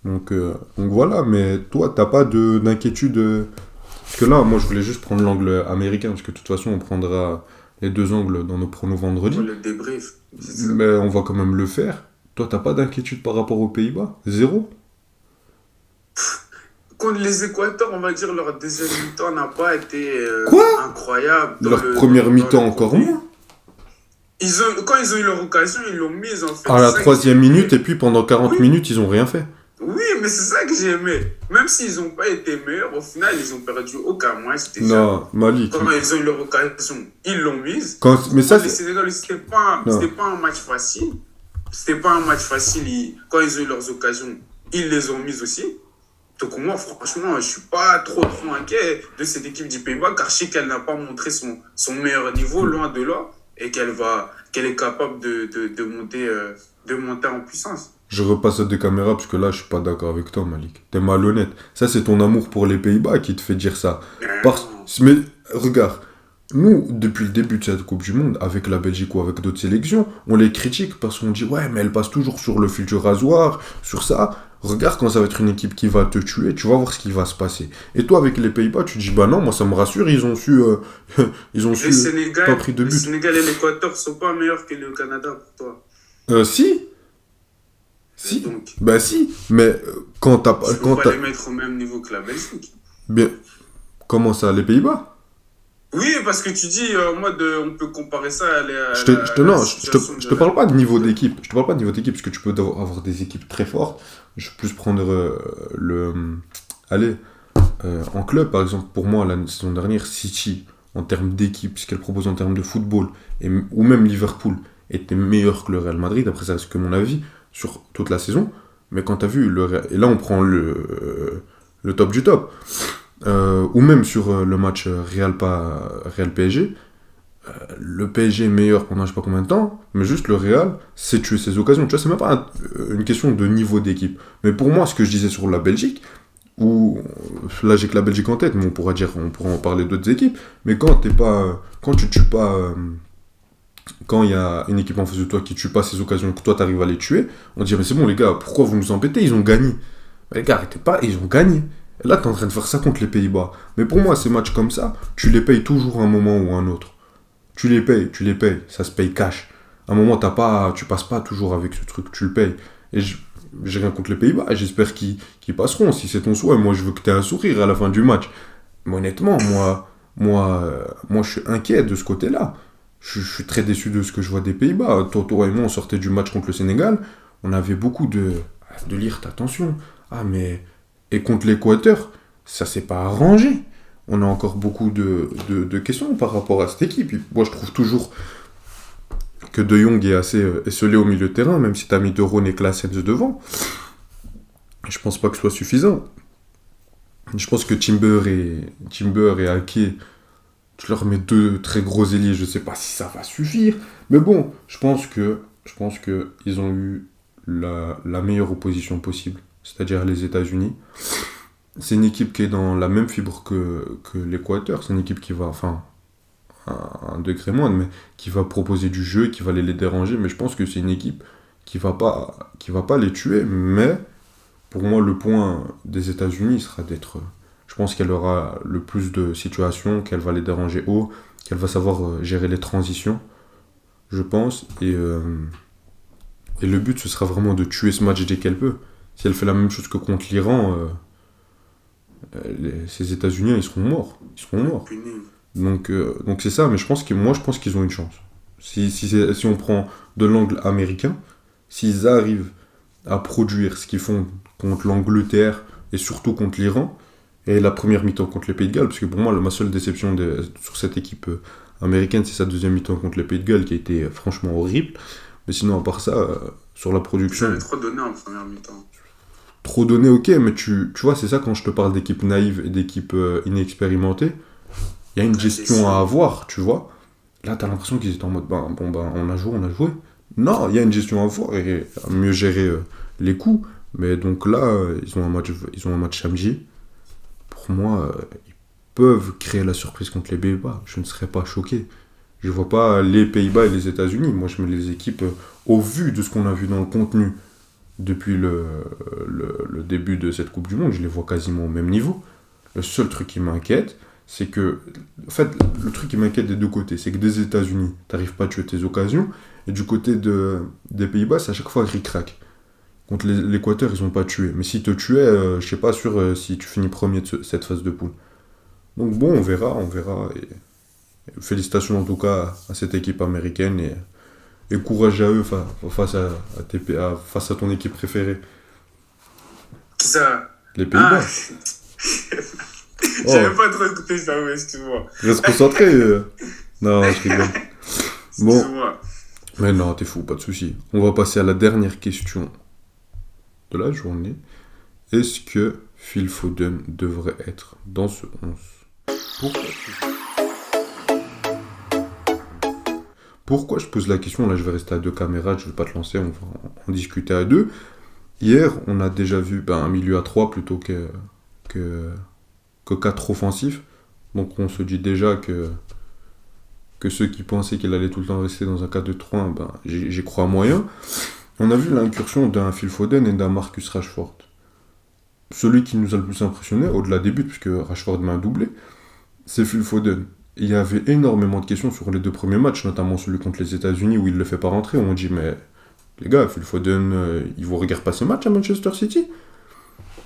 Donc voilà, mais toi, t'as pas d'inquiétude. Parce que là, moi, je voulais juste prendre l'angle américain, parce que de toute façon, on prendra les deux angles dans nos pronos vendredi. Pour le débrief. Mais on va quand même le faire. Toi, t'as pas d'inquiétude par rapport aux Pays-Bas? Zéro? Contre les Équateurs, on va dire, leur deuxième mi-temps n'a pas été incroyable. Leur première mi-temps encore moins? Quand ils ont eu leur occasion, ils l'ont mise en fait. À la troisième minute, et puis pendant 40 minutes, ils ont rien fait. Oui, mais c'est ça que j'ai aimé. Même s'ils n'ont pas été meilleurs, au final, ils ont perdu aucun match déjà. Non, Malik. Quand ils ont eu leur occasion, ils l'ont mise. Mais ça, les Sénégalais, c'était pas un match facile. c'était pas un match facile. Quand ils ont eu leurs occasions, ils les ont mises aussi. Donc moi, franchement, je suis pas trop inquiet de cette équipe du Pays-Bas, car je sais qu'elle n'a pas montré son meilleur niveau, loin de là, et qu'elle est capable de monter en puissance. Je repasse à des caméras parce que là, je suis pas d'accord avec toi, Malik. T'es malhonnête. Ça, c'est ton amour pour les Pays-Bas qui te fait dire ça. Mais regarde, nous, depuis le début de cette Coupe du Monde, avec la Belgique ou avec d'autres sélections, on les critique parce qu'on dit ouais, mais elle passe toujours sur le fil du rasoir, sur ça. Regarde quand ça va être une équipe qui va te tuer, tu vas voir ce qui va se passer. Et toi, avec les Pays-Bas, tu dis bah non, moi ça me rassure, ils ont su pas pris de but. Le Sénégal et l'Équateur sont pas meilleurs que le Canada pour toi. Si. Donc, Bah si, mais quand t'as pas... Tu peux pas les mettre au même niveau que la Belgique. Bien. Comment ça, les Pays-Bas? Oui, parce que tu dis, en mode, on peut comparer ça à la Je te parle pas de niveau d'équipe. Je te parle pas de niveau d'équipe, parce que tu peux avoir des équipes très fortes. Je vais plus prendre en club, par exemple, pour moi, la saison dernière, City, en termes d'équipe, ce qu'elle propose en termes de football, ou même Liverpool, était meilleur que le Real Madrid. Après, ça reste que mon avis sur toute la saison. Mais quand tu as vu le Real, et là on prend le top du top, ou même sur le match Real PSG, le PSG est meilleur pendant je sais pas combien de temps, mais juste le Real sait tuer ses occasions. Tu vois, c'est même pas une question de niveau d'équipe. Mais pour moi, ce que je disais sur la Belgique, où là j'ai que la Belgique en tête, mais on pourra en parler d'autres équipes, mais quand tu tues pas quand il y a une équipe en face de toi qui tue pas ses occasions et que toi t'arrives à les tuer, on dit mais c'est bon les gars, pourquoi vous nous embêtez, ils ont gagné. Mais les gars, arrêtez pas, ils ont gagné. Et là t'es en train de faire ça contre les Pays-Bas. Mais pour moi, ces matchs comme ça, tu les payes toujours à un moment ou à un autre. Tu les payes, ça se paye cash. À un moment, tu passes pas toujours avec ce truc, tu le payes. Et j'ai rien contre les Pays-Bas, et j'espère qu'ils passeront. Si c'est ton souhait, moi je veux que tu aies un sourire à la fin du match. Mais honnêtement, moi je suis inquiet de ce côté-là. Je suis très déçu de ce que je vois des Pays-Bas. Toto et moi, on sortait du match contre le Sénégal. On avait beaucoup de lire, attention. Ah, mais. Et contre l'Équateur, ça s'est pas arrangé. On a encore beaucoup de questions par rapport à cette équipe. Moi, je trouve toujours que De Jong est assez esselé au milieu de terrain, même si tu as mis De Roon et Claessens devant. Je pense pas que ce soit suffisant. Je pense que Timber et Ake. Tu leur mets 2 très gros ailiers, je sais pas si ça va suffire. Mais bon, je pense que ils ont eu la meilleure opposition possible, c'est-à-dire les États-Unis. C'est une équipe qui est dans la même fibre que l'Équateur. C'est une équipe qui va, enfin, à un degré moindre, mais qui va proposer du jeu, qui va les déranger. Mais je pense que c'est une équipe qui va pas les tuer. Mais pour moi, le point des États-Unis sera d'être... Je pense qu'elle aura le plus de situations, qu'elle va les déranger haut, qu'elle va savoir gérer les transitions, je pense. Et le but, ce sera vraiment de tuer ce match dès qu'elle peut. Si elle fait la même chose que contre l'Iran, ces États-Unis, ils seront morts. Donc c'est ça, mais je pense qu'ils ont une chance. Si on prend de l'angle américain, s'ils arrivent à produire ce qu'ils font contre l'Angleterre et surtout contre l'Iran, et la première mi-temps contre les Pays de Galles, parce que pour moi, ma seule déception sur cette équipe américaine, c'est sa deuxième mi-temps contre les Pays de Galles qui a été franchement horrible. Mais sinon, à part ça, sur la production... Vous avez trop donné en première mi-temps. Trop donné, ok, mais tu vois, c'est ça quand je te parle d'équipe naïve et d'équipe inexpérimentée. Il y a une gestion à avoir, tu vois. Là, t'as l'impression qu'ils étaient en mode, on a joué. Non, il y a une gestion à avoir et à mieux gérer les coups. Mais donc là, ils ont un match samedi. Pour moi, ils peuvent créer la surprise contre les Pays-Bas. Je ne serais pas choqué. Je vois pas les Pays-Bas et les États-Unis. Moi, je mets les équipes au vu de ce qu'on a vu dans le contenu depuis le début de cette Coupe du Monde. Je les vois quasiment au même niveau. Le seul truc qui m'inquiète, c'est que... En fait, le truc qui m'inquiète des deux côtés, c'est que des États-Unis, t'arrives pas à tuer tes occasions. Et du côté des Pays-Bas, c'est à chaque fois ric-rac. Contre l'Équateur, ils ont pas tué. Mais s'ils te tuaient, je sais pas sûr si tu finis premier de cette phase de poule. Donc bon, on verra. Et félicitations en tout cas à cette équipe américaine et courage à eux face à ton équipe préférée. Qui ça? Les Pays-Bas. J'avais pas trop écouté ça, excuse-moi. Reste concentré. Non, je rigole. Bon, Mais non, t'es fou, pas de souci. On va passer à la dernière question de la journée. Est-ce que Phil Foden devrait être dans ce 11? Pourquoi Pourquoi je pose la question? Là, je vais rester à deux caméras, je vais pas te lancer, on va en discuter à deux. Hier, on a déjà vu un milieu à 3 plutôt que, que 4 offensifs. Donc on se dit déjà que ceux qui pensaient qu'il allait tout le temps rester dans un 4-2-3, j'y crois moyen. On a vu l'incursion d'un Phil Foden et d'un Marcus Rashford. Celui qui nous a le plus impressionné, au-delà des buts, puisque Rashford met un doublé, c'est Phil Foden. Il y avait énormément de questions sur les deux premiers matchs, notamment celui contre les États-Unis où il ne le fait pas rentrer. On dit, mais les gars, Phil Foden, il vous regarde pas ce match à Manchester City.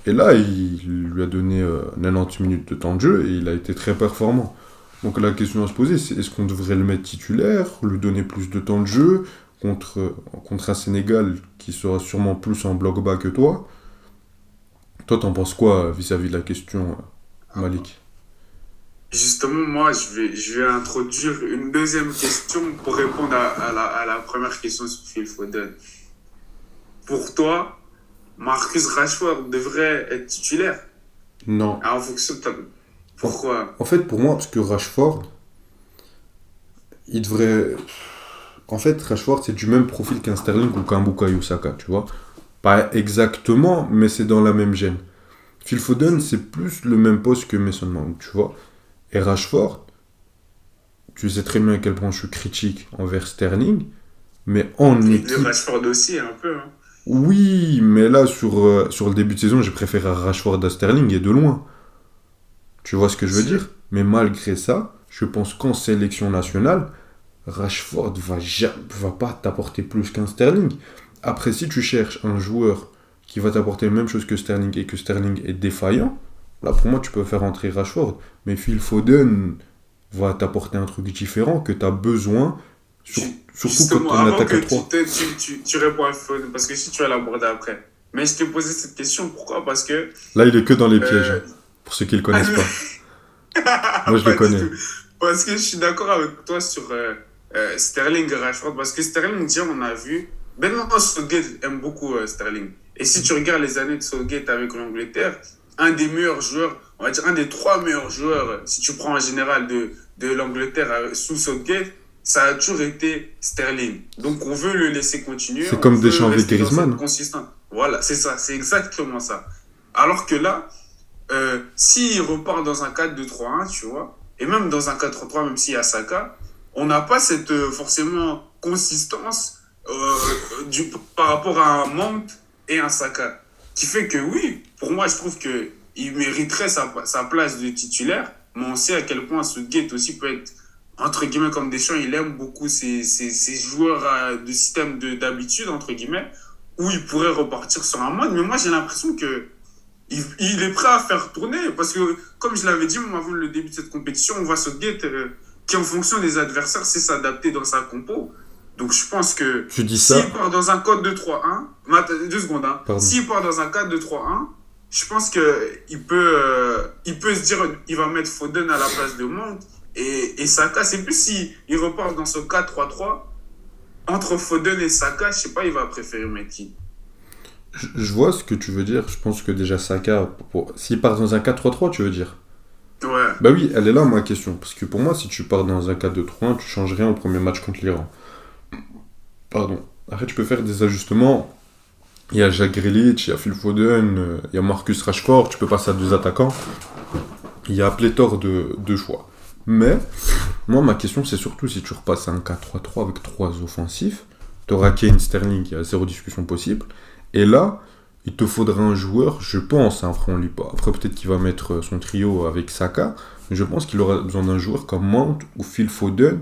Et là, il lui a donné 90 minutes de temps de jeu et il a été très performant. Donc la question à se poser, c'est est-ce qu'on devrait le mettre titulaire, lui donner plus de temps de jeu contre un Sénégal qui sera sûrement plus en bloc bas que toi? Toi, t'en penses quoi vis-à-vis de la question, Malik? Justement, moi, je vais introduire une deuxième question pour répondre à la première question sur Phil Foden. Pour toi, Marcus Rashford devrait être titulaire? Non. En fonction de ta... Pourquoi? En fait, pour moi, parce que Rashford, il devrait... En fait, Rashford, c'est du même profil qu'un Sterling ou qu'un Bukayo Saka, tu vois. Pas exactement, mais c'est dans la même gêne. Phil Foden, c'est plus le même poste que Mason Mount, tu vois. Et Rashford, tu sais très bien à quel point je suis critique envers Sterling, mais en Et équipe... Rashford aussi, un peu. Hein. Oui, mais là, sur le début de saison, j'ai préféré Rashford à Sterling et de loin. Tu vois ce que je veux dire? Mais malgré ça, je pense qu'en sélection nationale, Rashford va pas t'apporter plus qu'un Sterling. Après, si tu cherches un joueur qui va t'apporter la même chose que Sterling et que Sterling est défaillant, là pour moi tu peux faire entrer Rashford. Mais Phil Foden va t'apporter un truc différent que tu as besoin, surtout quand tu as une attaque à 3. Tu réponds à Foden, parce que si tu vas l'aborder après. Mais je t'ai posé cette question, pourquoi? Parce que... Là il est que dans les pièges, hein, pour ceux qui le connaissent pas. Moi je le connais. Parce que je suis d'accord avec toi sur Sterling et Rashford, parce que Sterling, déjà on a vu... Maintenant, Southgate aime beaucoup Sterling. Et si tu regardes les années de Southgate avec l'Angleterre, un des meilleurs joueurs, on va dire un des 3 meilleurs joueurs, si tu prends en général de l'Angleterre sous Southgate, ça a toujours été Sterling. Donc on veut le laisser continuer. C'est comme Deschamps avec Griezmann. Consistant. Voilà, c'est ça, c'est exactement ça. Alors que là, s'il repart dans un 4-2-3-1, tu vois, et même dans un 4-3-3, même s'il y a Saka, on n'a pas cette forcément consistance par rapport à un Mount et un Saka. Qui fait que oui, pour moi, je trouve qu'il mériterait sa place de titulaire, mais on sait à quel point Southgate aussi peut être, entre guillemets, comme Deschamps, il aime beaucoup ces joueurs de système d'habitude, entre guillemets, où il pourrait repartir sur un mode. Mais moi, j'ai l'impression que il est prêt à faire tourner, parce que, comme je l'avais dit, avant le début de cette compétition, on voit Southgate qui, en fonction des adversaires, sait s'adapter dans sa compo. Donc je pense que s'il part dans un code 2-3-1, 2 secondes, hein, s'il part dans un 4-2-3-1, je pense qu'il peut se dire il va mettre Foden à la place de Mount et Saka. C'est plus s'il repart dans ce 4-3-3, entre Foden et Saka, je sais pas, il va préférer mettre qui. Je vois ce que tu veux dire. Je pense que déjà Saka, s'il part dans un 4-3-3, tu veux dire? Ouais. Bah oui, elle est là ma question. Parce que pour moi, si tu pars dans un 4-2-3-1, tu changes rien au premier match contre l'Iran. Pardon. Après, tu peux faire des ajustements. Il y a Jack Grealish, il y a Phil Foden, il y a Marcus Rashford. Tu peux passer à 2 attaquants. Il y a pléthore de choix. Mais, moi, ma question, c'est surtout si tu repasses à un 4-3-3 avec 3 offensifs. Tu auras Kane, Sterling, il y a 0 discussion possible. Et là, il te faudra un joueur, je pense, hein, après on lit pas. Après, peut-être qu'il va mettre son trio avec Saka. Mais je pense qu'il aura besoin d'un joueur comme Mount ou Phil Foden,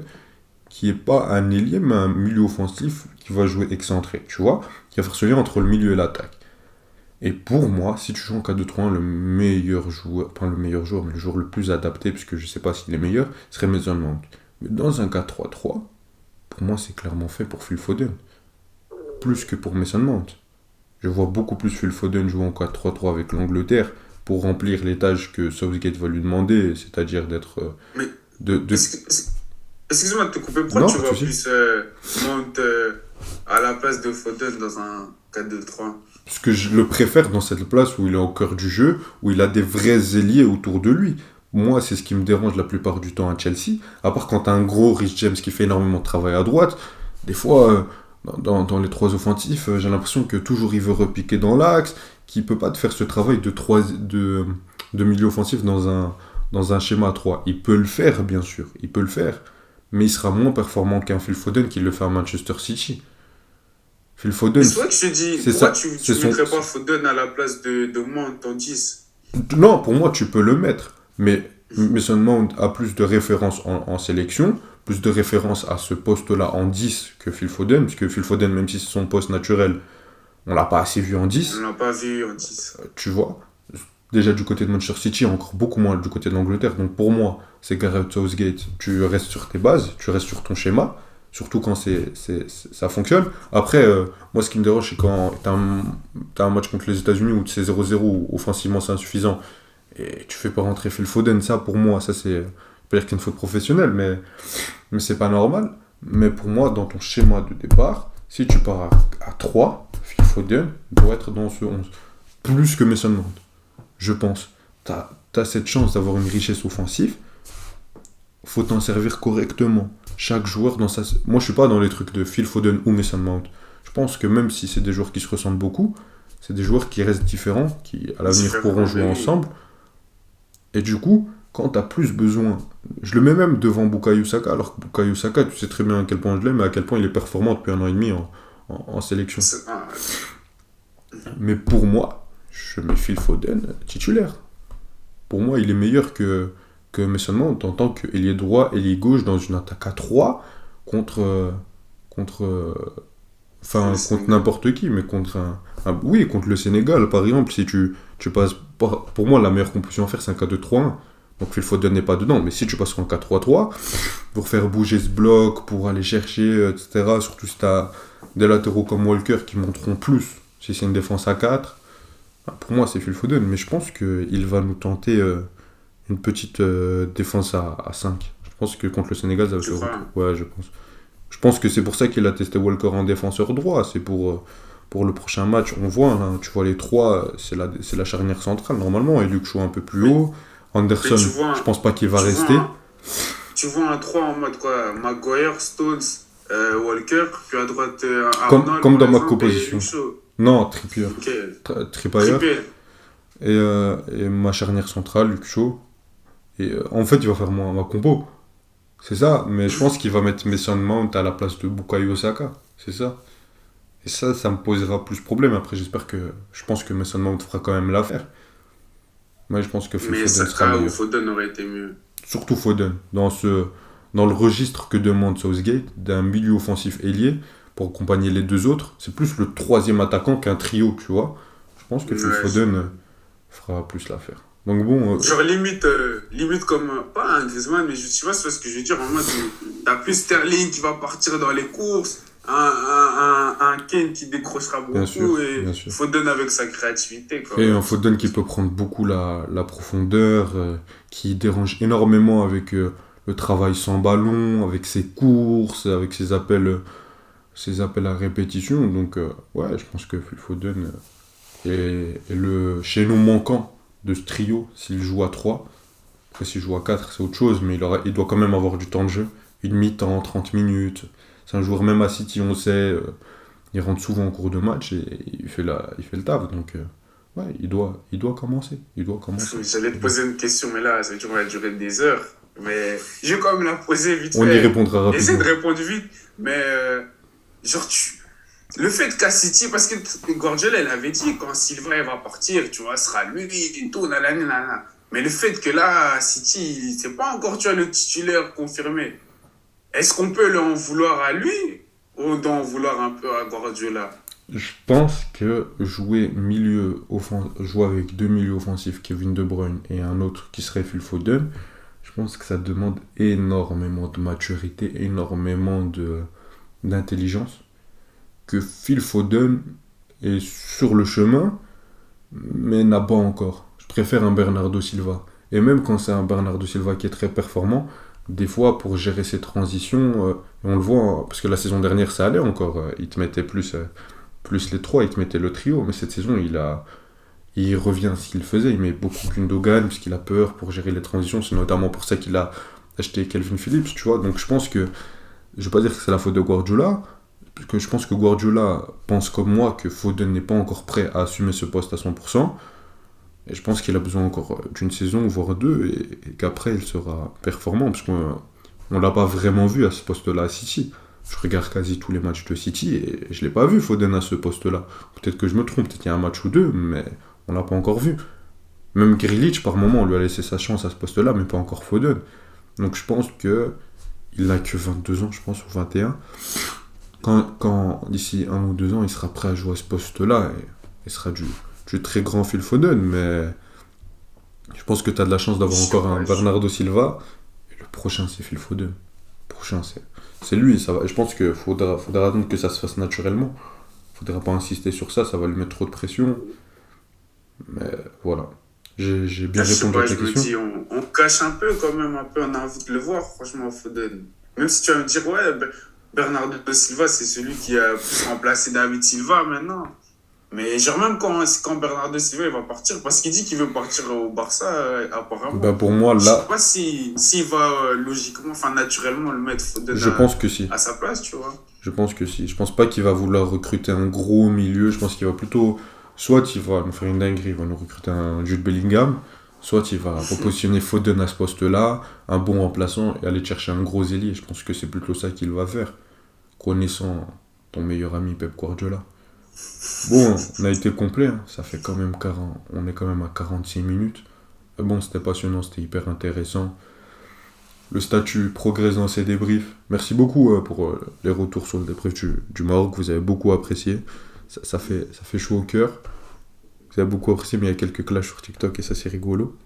qui n'est pas un ailier, mais un milieu offensif qui va jouer excentré, tu vois, qui va faire ce lien entre le milieu et l'attaque. Et pour moi, si tu joues en 4-2-3-1, le meilleur joueur, pas le meilleur joueur, mais le joueur le plus adapté, puisque je ne sais pas s'il est meilleur, serait Mason Mount. Mais dans un 4-3-3, pour moi, c'est clairement fait pour Phil Foden. Plus que pour Mason Mount. Je vois beaucoup plus Phil Foden jouer en 4-3-3 avec l'Angleterre pour remplir les tâches que Southgate va lui demander, c'est-à-dire d'être... Excuse-moi de te couper, pourquoi Non, tu pas de vois souci. plus Mount à la place de Foden dans un 4-2-3? Parce que je le préfère dans cette place où il est au cœur du jeu, où il a des vrais ailiers autour de lui. Moi, c'est ce qui me dérange la plupart du temps à Chelsea. À part quand t'as un gros Rich James qui fait énormément de travail à droite, des fois, dans les trois offensifs, j'ai l'impression que toujours il veut repiquer dans l'axe, qu'il peut pas te faire ce travail de milieu offensif dans un schéma à 3. Il peut le faire, bien sûr, il peut le faire, mais il sera moins performant qu'un Phil Foden qui le fait à Manchester City. Phil Mais Foden, c'est vrai que je te dis, c'est pourquoi ça, tu c'est son, mettrais pas Foden à la place de Mount en 10? non, pour moi, tu peux le mettre. Mais Mason Mount a plus de références en sélection, plus de références à ce poste-là en 10 que Phil Foden, parce que Phil Foden, même si c'est son poste naturel, on l'a pas assez vu en On 10, l'a pas vu en 10. tu vois. Déjà du côté de Manchester City, encore beaucoup moins du côté de l'Angleterre. Donc pour moi, c'est Gareth Southgate, tu restes sur tes bases, tu restes sur ton schéma, surtout quand ça fonctionne. Après, moi, ce qui me dérange, c'est quand t'as un match contre les États-Unis où c'est 0-0, où offensivement c'est insuffisant, et tu fais pas rentrer Phil Foden. Ça, pour moi, ça c'est. Je peux pas dire qu'il y a une faute professionnelle, mais c'est pas normal. Mais pour moi, dans ton schéma de départ, si tu pars à 3, Phil Foden doit être dans ce 11. Plus que Mason Mount, je pense. T'as cette chance d'avoir une richesse offensive, faut t'en servir correctement. Chaque joueur dans sa. Moi, je suis pas dans les trucs de Phil Foden ou Mason Mount. Je pense que même si c'est des joueurs qui se ressemblent beaucoup, c'est des joueurs qui restent différents, qui à l'avenir pourront jouer ensemble. Et du coup, quand tu as plus besoin, je le mets même devant Bukayo Saka, alors que Bukayo Saka, tu sais très bien à quel point je l'aime, mais à quel point il est performant depuis 1 an et demi en sélection. Mais pour moi, je mets Phil Foden titulaire. Pour moi, il est meilleur que Mason Mount en tant qu'ailier droit, ailier gauche dans une attaque à 3 contre, contre, contre n'importe qui, mais contre oui, contre le Sénégal, par exemple, si tu passes. Pour moi, la meilleure conclusion à faire, c'est un 4-2-3-1. Donc Phil Foden n'est pas dedans. Mais si tu passes en 4-3-3, pour faire bouger ce bloc, pour aller chercher, etc., surtout si tu as des latéraux comme Walker qui monteront plus, si c'est une défense à 4, pour moi, c'est Phil Foden. Mais je pense qu'il va nous tenter une petite défense à 5. Je pense que contre le Sénégal, ça va être le retour. Ouais, je pense. Je pense que c'est pour ça qu'il a testé Walker en défenseur droit. C'est pour le prochain match. On voit, là, tu vois les trois, c'est la charnière centrale normalement. Et Luke Shaw un peu plus haut. Anderson, je pense pas qu'il va rester. Tu vois un 3 en mode quoi? Maguire, Stones, Walker, puis à droite Arnold. Comme dans ma composition. Non, Trippier. Okay. Trippier. Et ma charnière centrale, Luke Shaw. Et en fait, il va faire ma compo. C'est ça, mais je pense qu'il va mettre Mason Mount à la place de Bukayo Saka. C'est ça. Et ça me posera plus problème. Après, je pense que Mason Mount fera quand même l'affaire. Moi, je pense que Foden sera meilleur. Foden aurait été mieux. Surtout Foden. Dans le registre que demande Southgate, d'un milieu offensif ailier, pour accompagner les deux autres, c'est plus le troisième attaquant qu'un trio, tu vois. Je pense que Foden fera plus l'affaire. Donc bon... Genre limite comme, pas un Griezmann, mais tu vois ce que je veux dire, en mode, t'as plus Sterling qui va partir dans les courses, un Kane qui décrochera beaucoup, bien sûr. Foden avec sa créativité. Quoi. Et un Foden qui peut prendre beaucoup la profondeur, qui dérange énormément avec le travail sans ballon, avec ses courses, avec ses appels à répétition. Donc ouais, je pense que Foden est le chaînon manquant de ce trio s'il joue à 3. Après, s'il joue à 4, c'est autre chose, mais il doit quand même avoir du temps de jeu. Une mi-temps, 30 minutes. C'est un joueur, même à City, on sait, il rentre souvent en cours de match et il fait le taf. Donc, ouais, il doit commencer. J'allais te poser une question, mais là, ça va durer des heures. Mais je vais quand même la poser vite fait. On y répondra rapidement. Essaye de répondre vite, mais genre, le fait qu'à City, parce que Guardiola, elle avait dit quand Silva va partir, tu vois, sera lui et tout, nanana. Mais le fait que là, City, c'est pas encore, tu vois, le titulaire confirmé. Est-ce qu'on peut en vouloir à lui ou d'en vouloir un peu à Guardiola? Je pense que jouer avec deux milieux offensifs, Kevin De Bruyne et un autre qui serait Phil Foden, je pense que ça demande énormément de maturité, énormément d'intelligence. Que Phil Foden est sur le chemin, mais n'a pas encore. Je préfère un Bernardo Silva. Et même quand c'est un Bernardo Silva qui est très performant, des fois, pour gérer ses transitions, et on le voit, hein, parce que la saison dernière, ça allait encore. Il te mettait plus les trois, il te mettait le trio. Mais cette saison, il revient à ce qu'il faisait. Il met beaucoup Gundogan, puisqu'il a peur pour gérer les transitions. C'est notamment pour ça qu'il a acheté Calvin Phillips, tu vois. Donc je pense que, je ne vais pas dire que c'est la faute de Guardiola, parce que je pense que Guardiola pense comme moi que Foden n'est pas encore prêt à assumer ce poste à 100%. Et je pense qu'il a besoin encore d'une saison, voire deux, et qu'après il sera performant, parce qu'on ne l'a pas vraiment vu à ce poste-là à City. Je regarde quasi tous les matchs de City et je ne l'ai pas vu Foden à ce poste-là. Peut-être que je me trompe, peut-être qu'il y a un match ou deux, mais on ne l'a pas encore vu. Même Grealish, par moment, on lui a laissé sa chance à ce poste-là, mais pas encore Foden. Donc je pense que il n'a que 22 ans, je pense, ou 21. Quand d'ici 1 ou 2 ans, il sera prêt à jouer à ce poste-là, et il sera du très grand Phil Foden, mais je pense que tu as de la chance d'avoir encore un Bernardo Silva, et le prochain c'est Phil Foden. Le prochain c'est lui, ça va. Je pense qu'il faudra attendre que ça se fasse naturellement. Faudra pas insister sur ça, ça va lui mettre trop de pression. Mais voilà. J'ai bien répondu à ta Je me question. dis, on cache un peu quand même, un peu, on a envie de le voir, franchement, Foden. Même si tu vas me dire, ouais, Bernardo Silva, c'est celui qui a plus remplacé David Silva maintenant. Mais genre même quand Bernardo Silva il va partir, parce qu'il dit qu'il veut partir au Barça, apparemment. Bah pour moi, Je sais là, pas s'il va logiquement, enfin naturellement le mettre Foden je pense que si. à sa place, tu vois. Je pense que si. Je pense pas qu'il va vouloir recruter un gros milieu. Je pense qu'il va plutôt. Soit il va nous faire une dinguerie, il va nous recruter un Jude Bellingham. Soit il va repositionner Foden à ce poste-là, un bon remplaçant, et aller chercher un gros ailier. Je pense que c'est plutôt ça qu'il va faire. Connaissant ton meilleur ami Pep Guardiola. Bon, on a été complet. Hein. Ça fait quand même 40. On est quand même à 46 minutes. Mais bon, c'était passionnant, c'était hyper intéressant. Le statut progresse dans ces débriefs. Merci beaucoup pour les retours sur le débrief du Maroc. Vous avez beaucoup apprécié. Ça fait chaud au cœur. Vous avez beaucoup apprécié, mais il y a quelques clashs sur TikTok et ça, c'est rigolo.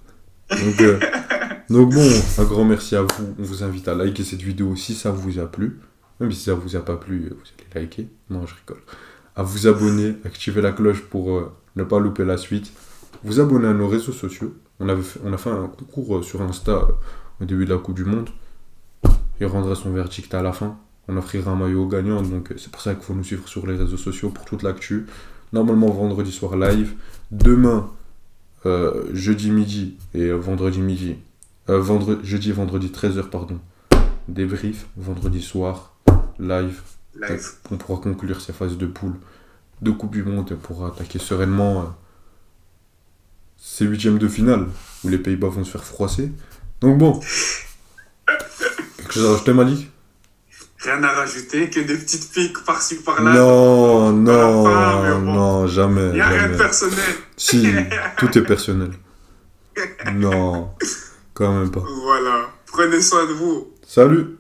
Donc bon, un grand merci à vous. On vous invite à liker cette vidéo si ça vous a plu. Même si ça vous a pas plu, vous allez liker. Non, je rigole. À vous abonner, activer la cloche pour ne pas louper la suite. Vous abonner à nos réseaux sociaux. On a fait un concours sur Insta au début de la Coupe du Monde. Il rendra son verdict à la fin. On offrira un maillot au gagnant. Donc c'est pour ça qu'il faut nous suivre sur les réseaux sociaux pour toute l'actu. Normalement vendredi soir live. Demain, jeudi midi et vendredi midi. Jeudi et vendredi 13h, pardon. Débrief. Vendredi soir, live. On pourra conclure ces phases de poule de Coupe du Monde et on pourra attaquer sereinement ces huitièmes de finale où les Pays-Bas vont se faire froisser. Donc bon, quelque chose à rajouter, Malik? Rien à rajouter, que des petites piques par-ci par-là. Non, jamais. Il n'y a rien de personnel. Si, tout est personnel. Non, quand même pas. Voilà, prenez soin de vous. Salut!